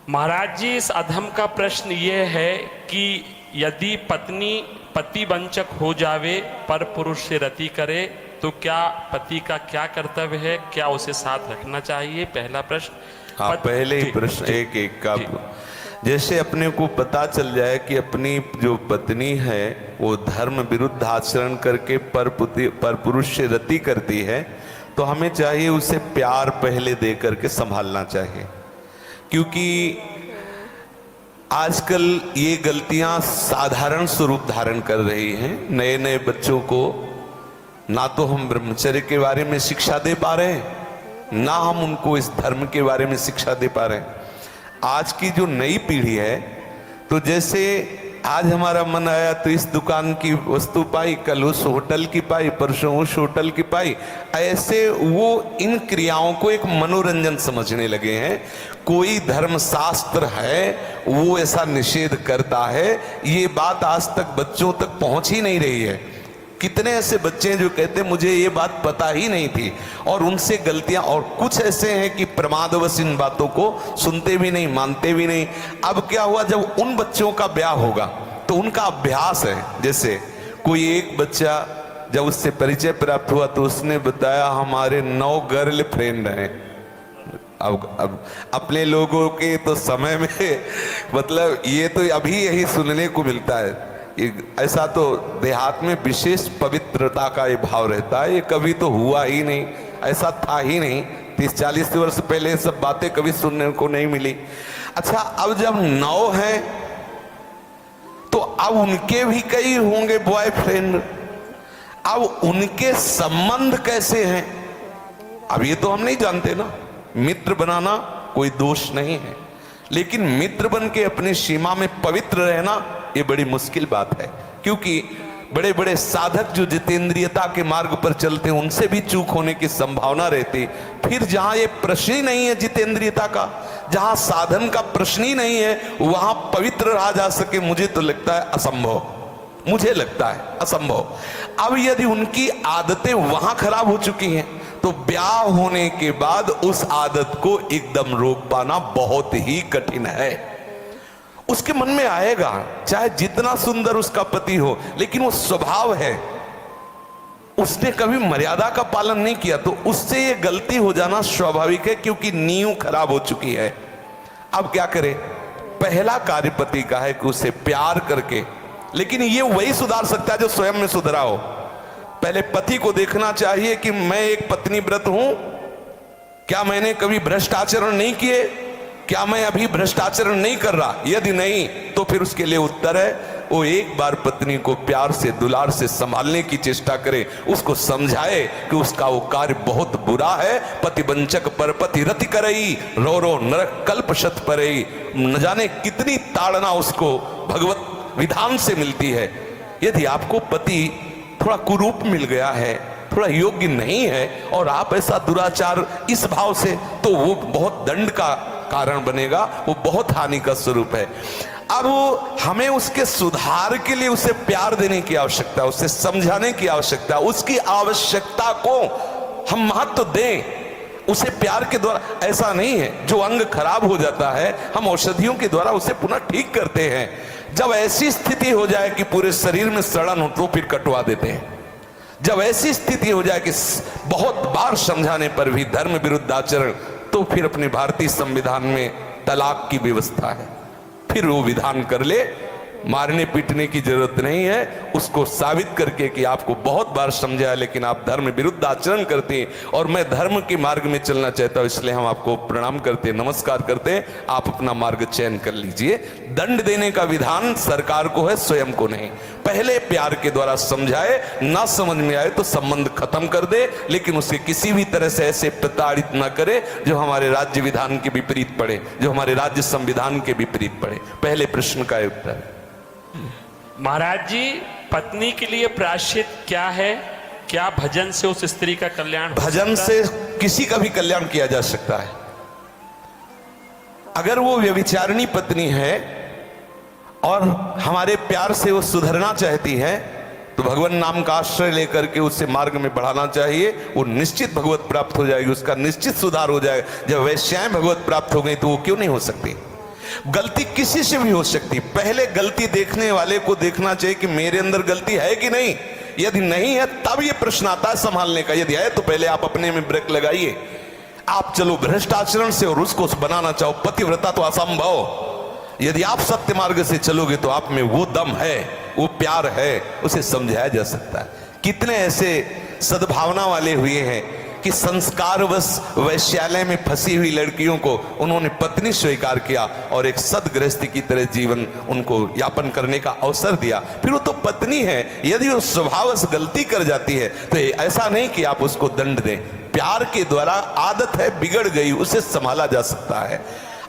महाराज जी, इस अधम का प्रश्न ये है कि यदि पत्नी पतिवंचक हो जावे पर पुरुष से रति करे तो क्या पति का क्या कर्तव्य है, क्या उसे साथ रखना चाहिए? पहला प्रश्न। हाँ, पहले ही प्रश्न एक एक का। जैसे अपने को पता चल जाए कि अपनी जो पत्नी है वो धर्म विरुद्ध आचरण करके पर पुरुष से रति करती है, तो हमें चाहिए उसे प्यार पहले दे करके संभालना चाहिए। क्योंकि आजकल ये गलतियां साधारण स्वरूप धारण कर रही हैं। नए नए बच्चों को ना तो हम ब्रह्मचर्य के बारे में शिक्षा दे पा रहे हैं, ना हम उनको इस धर्म के बारे में शिक्षा दे पा रहे हैं। आज की जो नई पीढ़ी है, तो जैसे आज हमारा मन आया तो इस दुकान की वस्तु पाई, कल उस होटल की पाई, परसों उस होटल की पाई, ऐसे वो इन क्रियाओं को एक मनोरंजन समझने लगे हैं। कोई धर्म शास्त्र है वो ऐसा निषेध करता है, ये बात आज तक बच्चों तक पहुंच ही नहीं रही है। कितने ऐसे बच्चे हैं जो कहते हैं मुझे ये बात पता ही नहीं थी, और उनसे गलतियां, और कुछ ऐसे हैं कि प्रमादवश इन बातों को सुनते भी नहीं, मानते भी नहीं। अब क्या हुआ, जब उन बच्चों का ब्याह होगा तो उनका अभ्यास है। जैसे कोई एक बच्चा जब उससे परिचय प्राप्त हुआ तो उसने बताया हमारे 9 गर्ल फ्रेंड हैं। अब अपने लोगों के तो समय में मतलब ये तो अभी यही सुनने को मिलता है। ऐसा तो देहात में विशेष पवित्रता का ये भाव रहता है, ये कभी तो हुआ ही नहीं, ऐसा था ही नहीं। 30-40 वर्ष पहले सब बातें कभी सुनने को नहीं मिली। अच्छा, अब जब 9 हैं तो अब उनके भी कई होंगे बॉयफ्रेंड। अब उनके संबंध कैसे हैं, अब ये तो हम नहीं जानते ना। मित्र बनाना कोई दोष नहीं है, लेकिन मित्र बन के अपनी सीमा में पवित्र रहना ये बड़ी मुश्किल बात है। क्योंकि बड़े बड़े साधक जो जितेंद्रियता के मार्ग पर चलते हैं उनसे भी चूक होने की संभावना रहती। फिर जहां ये प्रश्न ही नहीं है जितेंद्रियता का, जहां साधन का प्रश्न ही नहीं है, वहां पवित्र रहा जा सके, मुझे तो लगता है असंभव, मुझे लगता है असंभव। अब यदि उनकी आदतें वहां खराब हो चुकी हैं तो ब्याह होने के बाद उस आदत को एकदम रोक पाना बहुत ही कठिन है। उसके मन में आएगा, चाहे जितना सुंदर उसका पति हो, लेकिन वो स्वभाव है, उसने कभी मर्यादा का पालन नहीं किया, तो उससे ये गलती हो जाना स्वाभाविक है, क्योंकि नींव खराब हो चुकी है। अब क्या करे? पहला कार्य पति का है कि उसे प्यार करके, लेकिन ये वही सुधार सकता है जो स्वयं में सुधरा हो। पहले पति को देखना चाहिए कि मैं एक पत्नी व्रत हूं, क्या मैंने कभी भ्रष्ट आचरण नहीं किए, क्या मैं अभी भ्रष्टाचरण नहीं कर रहा? यदि नहीं तो फिर उसके लिए उत्तर है वो एक बार पत्नी को प्यार से दुलार से संभालने की चेष्टा करे, उसको समझाए कि उसका वो कार्य बहुत बुरा है। पतिवंचक पर पति रति करई, रो रो नरक कल्प शत परई। न जाने कितनी ताड़ना उसको भगवत विधान से मिलती है। यदि आपको पति थोड़ा कुरूप मिल गया है, थोड़ा योग्य नहीं है, और आप ऐसा दुराचार इस भाव से, तो वो बहुत दंड का कारण बनेगा, वो बहुत हानि का स्वरूप है। अब हमें उसके सुधार के लिए उसे प्यार देने की आवश्यकता है, उसे समझाने की आवश्यकता है, उसकी आवश्यकता को हम महत्व दें। उसे प्यार के द्वारा, ऐसा नहीं है जो अंग खराब हो जाता है हम औषधियों के द्वारा उसे पुनः ठीक करते हैं। जब ऐसी स्थिति हो जाए कि पूरे शरीर में सड़न हो तो फिर कटवा देते हैं। जब ऐसी स्थिति हो जाए कि बहुत बार समझाने पर भी धर्म विरुद्ध आचरण, तो फिर अपने भारतीय संविधान में तलाक की व्यवस्था है, फिर वो विधान कर ले। मारने पीटने की जरूरत नहीं है, उसको साबित करके कि आपको बहुत बार समझाया लेकिन आप धर्म विरुद्ध आचरण करते हैं और मैं धर्म के मार्ग में चलना चाहता हूं, इसलिए हम आपको प्रणाम करते हैं, नमस्कार करते हैं, आप अपना मार्ग चयन कर लीजिए। दंड देने का विधान सरकार को है, स्वयं को नहीं। पहले प्यार के द्वारा समझाए, ना समझ में आए तो संबंध खत्म कर दे, लेकिन उसे किसी भी तरह से ऐसे प्रताड़ित ना करे जो हमारे राज्य विधान के विपरीत पड़े, जो हमारे राज्य संविधान के विपरीत पड़े। पहले प्रश्न का उत्तर। महाराज जी, पत्नी के लिए प्रायश्चित क्या है? क्या भजन से उस स्त्री का कल्याण? भजन से किसी का भी कल्याण किया जा सकता है। अगर वो व्यभिचारिणी पत्नी है और हमारे प्यार से वो सुधरना चाहती है तो भगवान नाम का आश्रय लेकर के उससे मार्ग में बढ़ाना चाहिए। वो निश्चित भगवत प्राप्त हो जाएगी, उसका निश्चित सुधार हो जाएगा। जब वैश्याएं भगवत प्राप्त हो गई तो वो क्यों नहीं हो सकती? गलती किसी से भी हो सकती, पहले गलती देखने वाले को देखना चाहिए कि मेरे अंदर गलती है कि नहीं। यदि नहीं है तब ये प्रश्न आता है संभालने का, यदि है तो पहले आप अपने में ब्रेक लगाइए। आप चलो भ्रष्ट आचरण से और उसको बनाना चाहो पतिव्रता तो असंभव। यदि आप सत्य मार्ग से चलोगे तो आप में वो दम है, वो प्यार है, उसे समझाया जा सकता है। कितने ऐसे सद्भावना वाले हुए हैं कि संस्कारवश वैश्यालय में फंसी हुई लड़कियों को उन्होंने पत्नी स्वीकार किया और एक सदगृहस्थी की तरह जीवन उनको यापन करने का अवसर दिया। फिर वो तो पत्नी है, यदि वो स्वभावश गलती कर जाती है तो ऐसा नहीं कि आप उसको दंड दें। प्यार के द्वारा आदत है बिगड़ गई, उसे संभाला जा सकता है,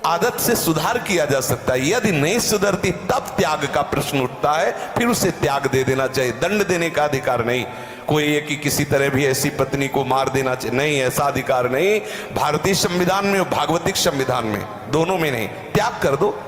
आदत से सुधार किया जा सकता है। यदि नहीं सुधरती तब त्याग का प्रश्न उठता है, फिर उसे त्याग दे देना चाहिए, दंड देने का अधिकार नहीं। कोई है कि किसी तरह भी ऐसी पत्नी को मार देना चाहिए, नहीं, ऐसा अधिकार नहीं। भारतीय संविधान में और भागवतिक संविधान में, दोनों में नहीं। त्याग कर दो,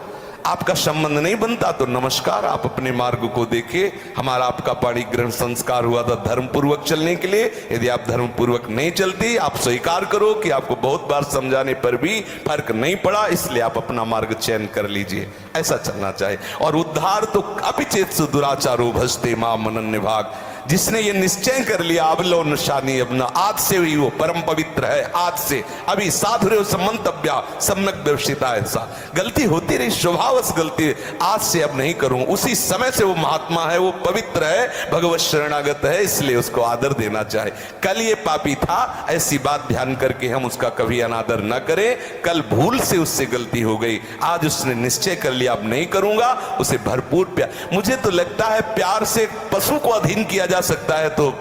आपका संबंध नहीं बनता तो नमस्कार, आप अपने मार्ग को देखिए। हमारा आपका पाणी ग्रहण संस्कार हुआ था धर्म पूर्वक चलने के लिए। यदि आप धर्म पूर्वक नहीं चलती, आप स्वीकार करो कि आपको बहुत बार समझाने पर भी फर्क नहीं पड़ा, इसलिए आप अपना मार्ग चयन कर लीजिए। ऐसा चलना चाहिए। और उद्धार तो अपिचेत दुराचारो भजते मां मनन्य भाग। जिसने ये निश्चय कर लिया अब लो नशानी अपना, आज से ही वो परम पवित्र है, आज से अभी साधुरे समंतव्या सम्यक व्यवसिता। ऐसा गलती होती रही, स्वभावश गलती, आज से अब नहीं करूं। उसी समय से वो महात्मा है, वो पवित्र है, भगवत शरणागत है, इसलिए उसको आदर देना चाहे। कल ये पापी था, ऐसी बात ध्यान करके हम उसका कभी अनादर न करें। कल भूल से उससे गलती हो गई, आज उसने निश्चय कर लिया अब नहीं करूंगा, उसे भरपूर प्यार। मुझे तो लगता है प्यार से पशु को अधीन किया जा सकता है तो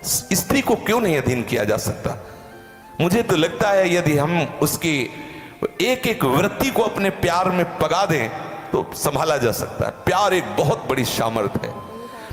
स्त्री को क्यों नहीं अधीन किया जा सकता। मुझे तो लगता है यदि हम उसकी एक एक वृत्ति को अपने प्यार में पगा दें तो संभाला जा सकता है। प्यार एक बहुत बड़ी सामर्थ्य है,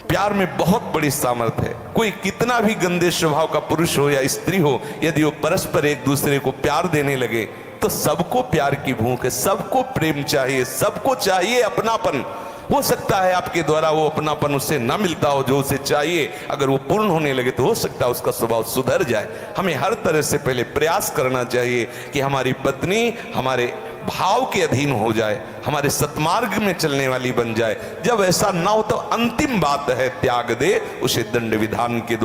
प्यार में बहुत बड़ी सामर्थ्य है। कोई कितना भी गंदे स्वभाव का पुरुष हो या स्त्री हो, यदि वो परस्पर एक दूसरे को प्यार देने लगे तो सबको प्यार की भूख है, सबको प्रेम चाहिए, सबको चाहिए अपनापन। हो सकता है आपके द्वारा वो अपनापन उसे ना मिलता हो जो उसे चाहिए, अगर वो पूर्ण होने लगे तो हो सकता है उसका स्वभाव सुधर जाए। हमें हर तरह से पहले प्रयास करना चाहिए कि हमारी पत्नी हमारे भाव के अधीन हो जाए, हमारे सतमार्ग में चलने वाली बन जाए। जब ऐसा ना हो तो अंतिम बात है त्याग दे, उसे दंड विधान के